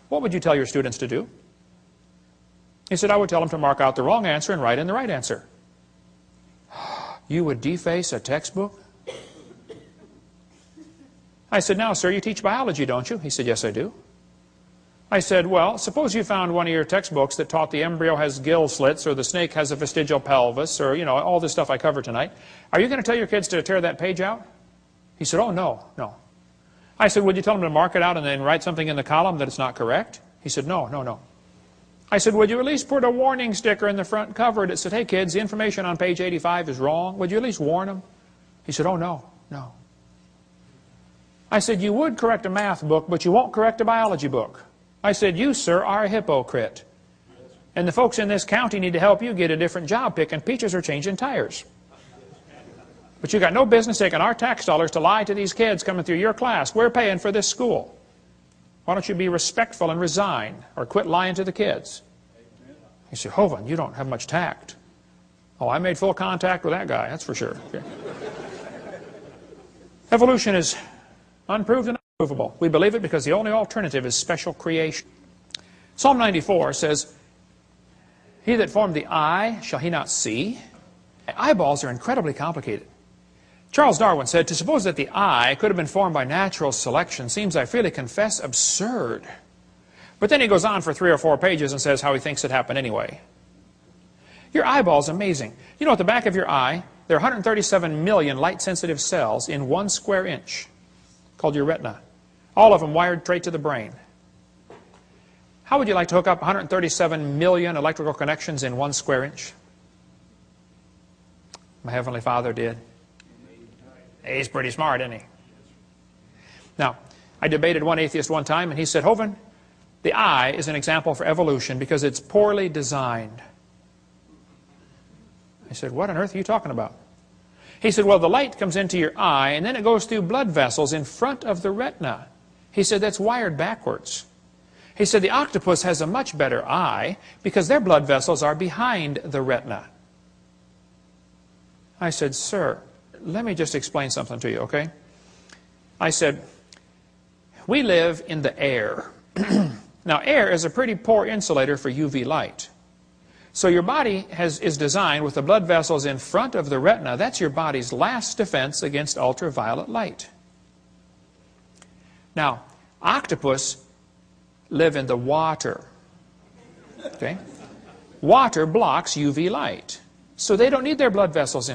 what would you tell your students to do? He said, I would tell them to mark out the wrong answer and write in the right answer. You would deface a textbook? I said, now, sir, you teach biology, don't you? He said, yes, I do. I said, well, suppose you found one of your textbooks that taught the embryo has gill slits or the snake has a vestigial pelvis or, all this stuff I covered tonight. Are you going to tell your kids to tear that page out? He said, oh, no. I said, would you tell them to mark it out and then write something in the column that it's not correct? He said, no. I said, would you at least put a warning sticker in the front cover that said, hey, kids, the information on page 85 is wrong? Would you at least warn them? He said, oh, no. I said, you would correct a math book, but you won't correct a biology book. I said, you, sir, are a hypocrite. And the folks in this county need to help you get a different job picking peaches or changing tires. But you got no business taking our tax dollars to lie to these kids coming through your class. We're paying for this school. Why don't you be respectful and resign or quit lying to the kids? You say, Hovind, you don't have much tact. Oh, I made full contact with that guy, that's for sure. Okay. Evolution is unproved and unprovable. We believe it because the only alternative is special creation. Psalm 94 says, he that formed the eye, shall he not see? Eyeballs are incredibly complicated. Charles Darwin said, to suppose that the eye could have been formed by natural selection seems, I freely confess, absurd. But then he goes on for 3 or 4 pages and says how he thinks it happened anyway. Your eyeball's amazing. You know, at the back of your eye, there are 137 million light-sensitive cells in 1 square inch, called your retina. All of them wired straight to the brain. How would you like to hook up 137 million electrical connections in 1 square inch? My Heavenly Father did. He's pretty smart, isn't he? Now, I debated one atheist one time, and he said, Hovind, the eye is an example for evolution because it's poorly designed. I said, what on earth are you talking about? He said, well, the light comes into your eye, and then it goes through blood vessels in front of the retina. He said, that's wired backwards. He said, the octopus has a much better eye because their blood vessels are behind the retina. I said, sir, let me just explain something to you, okay? I said, we live in the air. Now, air is a pretty poor insulator for UV light. So your body is designed with the blood vessels in front of the retina. That's your body's last defense against ultraviolet light. Now, octopus live in the water. Okay? Water blocks UV light. So they don't need their blood vessels in